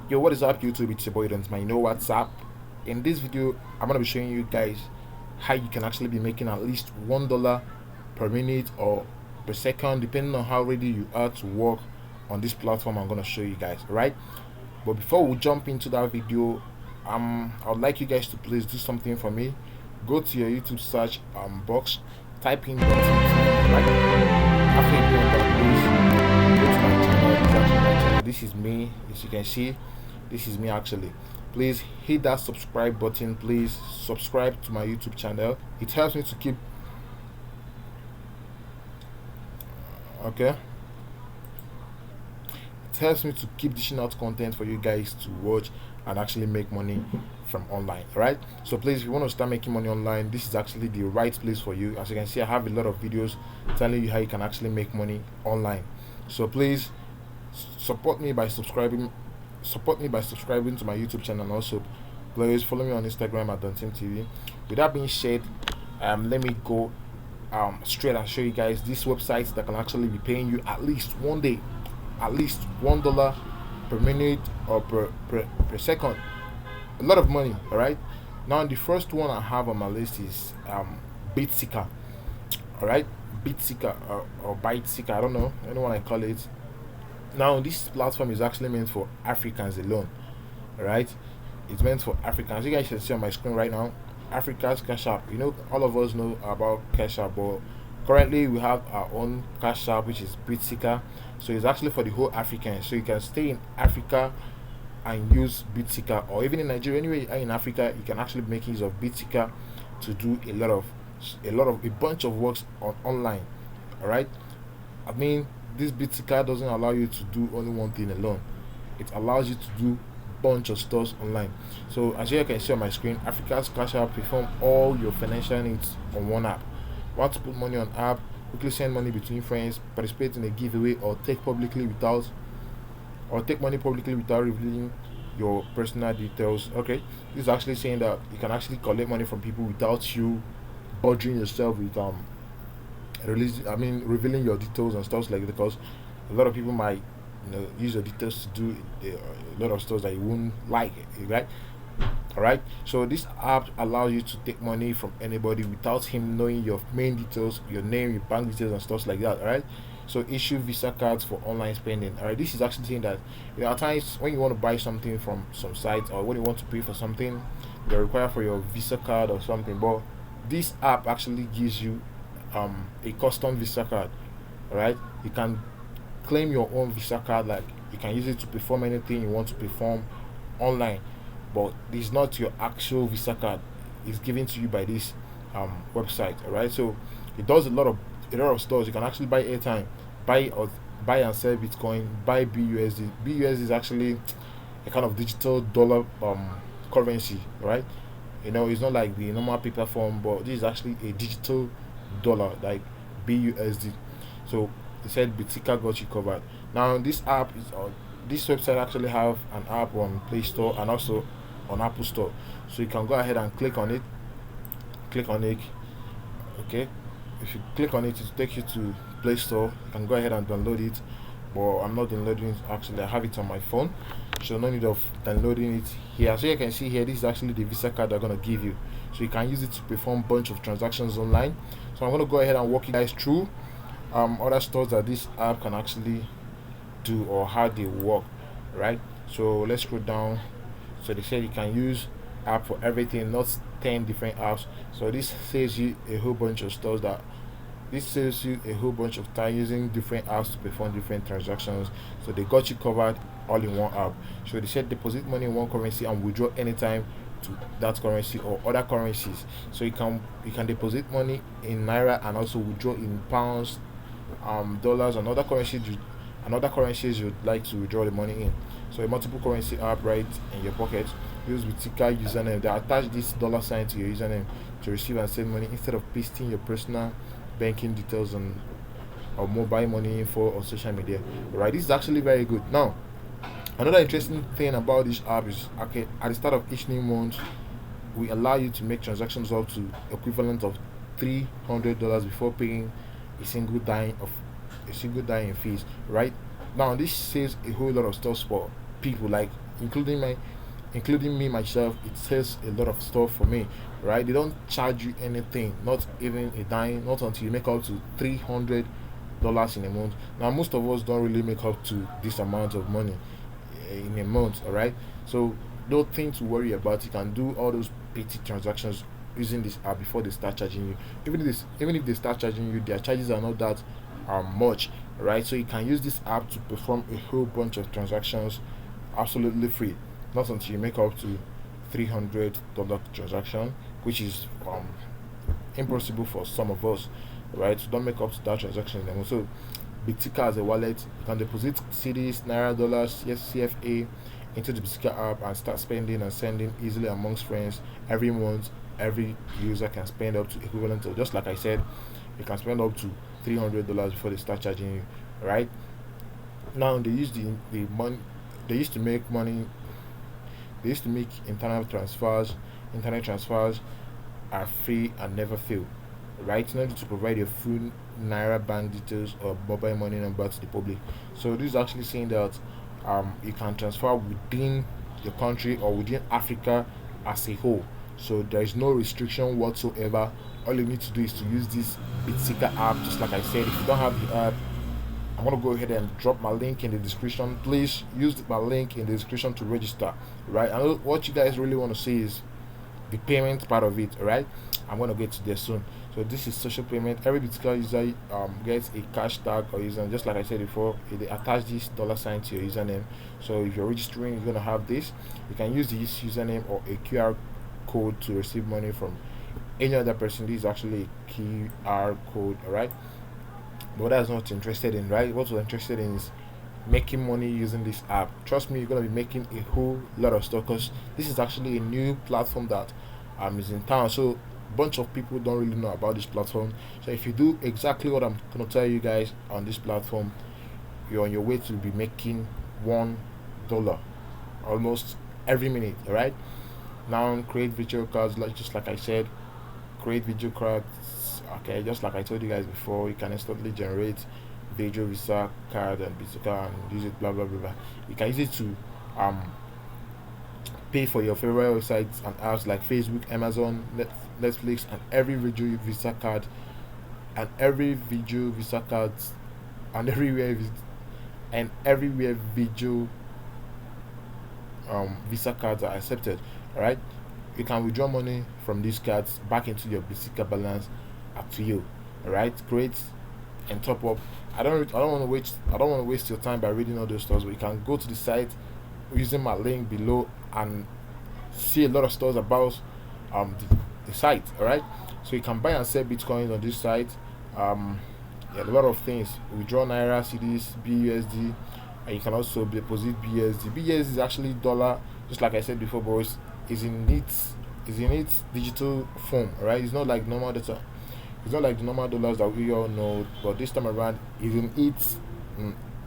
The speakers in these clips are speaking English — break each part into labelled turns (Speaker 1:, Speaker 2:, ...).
Speaker 1: Yo, what is up YouTube? It's your boy Dontimtv. You know what's up? In this video, I'm gonna be showing you guys how you can actually be making at least $1 per minute or per second, depending on how ready you are to work on this platform. I'm gonna show you guys, right? But before we jump into that video, I would like you guys to please do something for me. Go to your YouTube search box, type in Dontimtv, right? After you do that, please go to my channel. Exactly my channel. This is me, as you can see. This is me actually. Please hit that subscribe button. Please subscribe to my YouTube channel. It helps me to keep okay. It helps me to keep dishing out content for you guys to watch and actually make money from online, right? So please, if you want to start making money online, this is actually the right place for you. As you can see, I have a lot of videos telling you how you can actually make money online. So please support me by subscribing to my YouTube channel, and also please follow me on Instagram at Dontimtv. With that being said, let me go straight and show you guys these websites that can actually be paying you at least one day, at least $1 per minute or per second. A lot of money, all right? Now the first one I have on my list is BITSIKA, all right? BITSIKA or BITSIKA, I don't know anyone I call it. Now this platform is actually meant for Africans alone, all right? It's meant for Africans. You guys can see on my screen right now, Africa's Cash App. You know, all of us know about Cash App, but currently we have our own Cash App, which is BITSIKA. So it's actually for the whole African. So you can stay in Africa and use BITSIKA, or even in Nigeria, anywhere you are in Africa, you can actually make use of BITSIKA to do a bunch of works online. All right. I mean, this BITSIKA doesn't allow you to do only one thing alone. It allows you to do bunch of stores online. So as you can see on my screen, Africa's Cash App perform all your financial needs on one app. Want to put money on app, quickly send money between friends, participate in a giveaway, or take money publicly without revealing your personal details. Okay, this is actually saying that you can actually collect money from people without you bothering yourself with revealing your details and stuff like that, because a lot of people might use your details to do a lot of stuff that you wouldn't like, right? All right, so this app allows you to take money from anybody without him knowing your main details, your name, your bank details and stuff like that. All right, so issue Visa cards for online spending. All right, this is actually saying that at times when you want to buy something from some sites, or when you want to pay for something, they require for your Visa card or something, but this app actually gives you a custom Visa card. All right, you can claim your own Visa card, like you can use it to perform anything you want to perform online, but it's not your actual Visa card. It's given to you by this website. All right, so it does a lot of stores. You can actually buy airtime, buy and sell Bitcoin, buy BUSD. BUSD is actually a kind of digital dollar currency, right? It's not like the normal paper form, but this is actually a digital dollar, like BUSD. So they said Bittika got you covered. Now this website actually have an app on Play Store and also on Apple Store. So you can go ahead and click on it. Okay. If you click on it, it will take you to Play Store. You can go ahead and download it. But I'm not downloading it actually. I have it on my phone. So no need of downloading it here. So you can see here, this is actually the Visa card they're gonna give you. So you can use it to perform bunch of transactions online. So I'm gonna go ahead and walk you guys through other stores that this app can actually do, or how they work, right? So let's scroll down. So they said you can use app for everything, not 10 different apps. So this saves you a whole bunch of stores that this saves you a whole bunch of time using different apps to perform different transactions. So they got you covered all in one app. So they said deposit money in one currency and withdraw anytime to that currency or other currencies. So you can deposit money in naira and also withdraw in pounds, dollars, and other currencies you'd like to withdraw the money in. So a multiple currency app right in your pocket. Use Bittika username. They attach this dollar sign to your username to receive and send money instead of pasting your personal banking details on or mobile money info on social media. Right, this is actually very good. Now, another interesting thing about this app is, okay, at the start of each new month, we allow you to make transactions up to equivalent of $300 before paying a single dime in fees. Right now, this saves a whole lot of stuff for people. Like including my including me myself, it says a lot of stuff for me, right? They don't charge you anything, not even a dime, not until you make up to $300 in a month. Now most of us don't really make up to this amount of money in a month, all right? So nothing to worry about. You can do all those petty transactions using this app before they start charging you. Even if they start charging you, their charges are not that much, right? So you can use this app to perform a whole bunch of transactions absolutely free, not until you make up to $300 transaction, which is impossible for some of us, right? So don't make up to that transaction anymore. So Bittika as a wallet, you can deposit CDs, Naira, dollars, yes, CFA into the Bittika app and start spending and sending easily amongst friends every month. Every user can spend up to equivalent to, just like I said, you can spend up to $300 before they start charging you, right? Now they use the money they used to make money. They used to make internet transfers are free and never fail, right? No need to provide your full Naira bank details or mobile money number to the public. So this is actually saying that you can transfer within your country or within Africa as a whole. So there is no restriction whatsoever. All you need to do is to use this BITSIKA app. Just like I said, if you don't have the app, I'm gonna go ahead and drop my link in the description. Please use my link in the description to register. Right? And what you guys really want to see is the payment part of it. Right? I'm gonna get to there soon. So this is social payment. Every particular user gets a cash tag or username. Just like I said before, they attach this dollar sign to your username. So if you're registering, you're gonna have this. You can use this username or a QR code to receive money from any other person. This is actually a QR code. All right. But that's not what you're interested in, right? What we're interested in is making money using this app. Trust me, you're gonna be making a whole lot of stuff because this is actually a new platform that is in town. So bunch of people don't really know about this platform. So if you do exactly what I'm gonna tell you guys on this platform, you're on your way to be making $1 almost every minute. All right. Now create virtual cards, like just like I said, create video cards. Okay, just like I told you guys before, you can instantly generate video visa card and BITSIKA and use it, blah blah blah blah. You can use it to um pay for your favorite websites and apps like Facebook, Amazon, Netflix, and every video visa card and every video visa cards and everywhere video visa cards are accepted. All right, you can withdraw money from these cards back into your BITSIKA balance. Up to you. All right, create and top up. I don't want to waste your time by reading all those stuff. But you can go to the site using my link below and see a lot of stuff about the site. All right, so you can buy and sell Bitcoin on this site. Yeah, a lot of things. Withdraw Naira, CDs, BUSD, and you can also deposit BSD. BSD is actually dollar, just like I said before, but is in its digital form. All right, it's not like normal data. It's not like the normal dollars that we all know, but this time around, is in its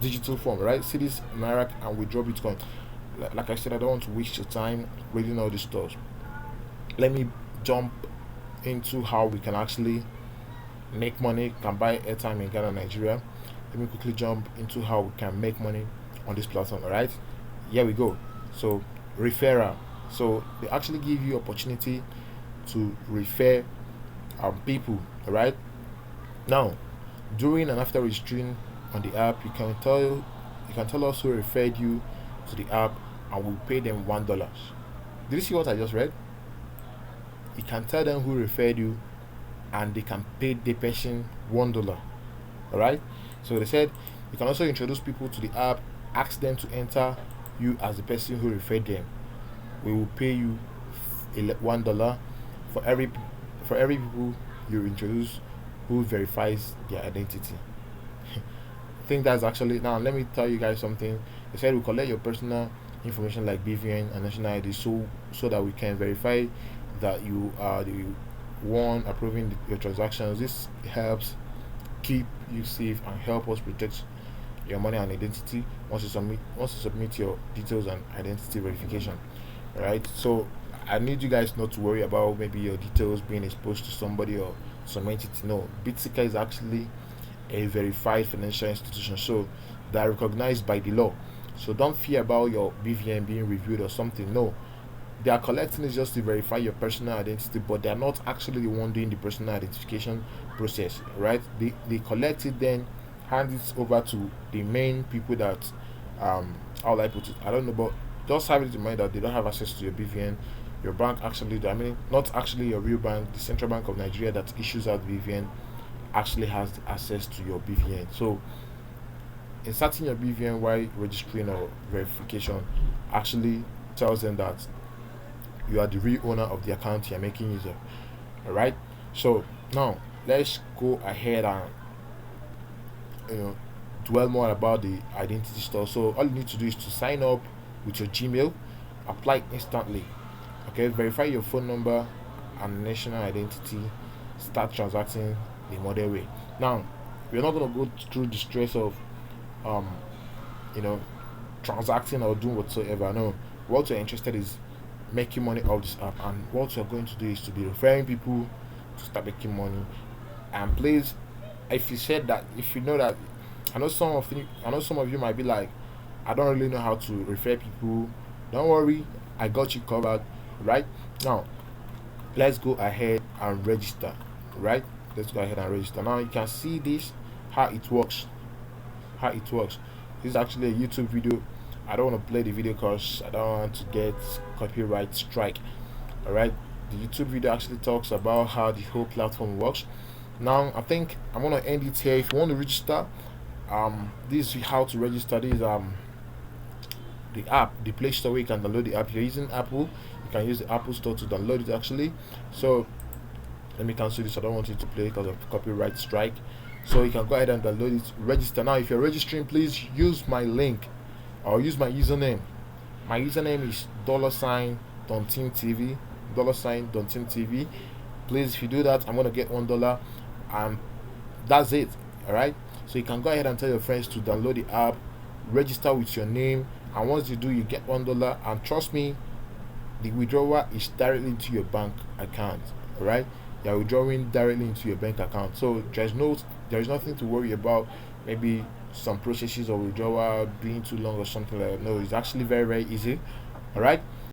Speaker 1: digital form, right? See this Naira and withdraw Bitcoin. Like I said, I don't want to waste your time reading all this stuff. Let me jump into how we can actually make money, can buy airtime in Ghana, Nigeria. Let me quickly jump into how we can make money on this platform. All right, here we go. So referral. So they actually give you opportunity to refer people. All right. Now, during and after registering on the app, you can tell us who referred you to the app, and we'll pay them $1. Did you see what I just read? You can tell them who referred you, and they can pay the person $1. All right. So they said you can also introduce people to the app, ask them to enter you as the person who referred them. We will pay you $1 for every people you introduce who verifies their identity. I think that's actually, now let me tell you guys something. They said we collect your personal information like BVN and national ID so that we can verify that you are the one approving your transactions. This helps keep you safe and help us protect your money and identity once you submit your details and identity verification. Right? So I need you guys not to worry about maybe your details being exposed to somebody or some entity. No, BITSIKA is actually a verified financial institution, so they are recognized by the law. So don't fear about your BVN being reviewed or something. No, they are collecting it just to verify your personal identity, but they are not actually the one doing the personal identification process, right? They collect it, then hand it over to the main people that how will I put it? I don't know, but just have it in mind that they don't have access to your BVN. Your bank actually, I mean, not actually your real bank, the Central Bank of Nigeria that issues out BVN actually has the access to your BVN. So inserting your BVN while registering or verification actually tells them that you are the real owner of the account you're making use of. Alright? So now let's go ahead and you know dwell more about the identity store. So all you need to do is to sign up with your Gmail, apply instantly. Okay, verify your phone number and national identity, start transacting the model way. Now we're not gonna go through the stress of um you know transacting or doing whatsoever. No, what you're interested is making money off this app, and what you're going to do is to be referring people to start making money. And please, if you said that, if you know that, I know some of you might be like, I don't really know how to refer people. Don't worry, I got you covered. Right now, let's go ahead and register. Right, let's go ahead and register. Now you can see this, how it works. How it works. This is actually a YouTube video. I don't want to play the video because I don't want to get copyright strike. All right, the YouTube video actually talks about how the whole platform works. Now I think I'm gonna end it here. If you want to register, this is how to register. This the app, the Play Store where you can download the app. If you're using Apple, you can use the Apple Store to download it actually. So let me cancel this. I don't want it to play because of copyright strike. So you can go ahead and download it. Register now. If you're registering, please use my link or use my username. My username is $Dontimtv, $Dontimtv. Please, if you do that, I'm gonna get $1, and that's it. All right. So you can go ahead and tell your friends to download the app, register with your name, and once you do, you get $1. And trust me, the withdrawal is directly into your bank account. All right. You're withdrawing directly into your bank account. So there's nothing to worry about. Maybe some processes of withdrawal being too long or something like that. No, it's actually very easy. All right.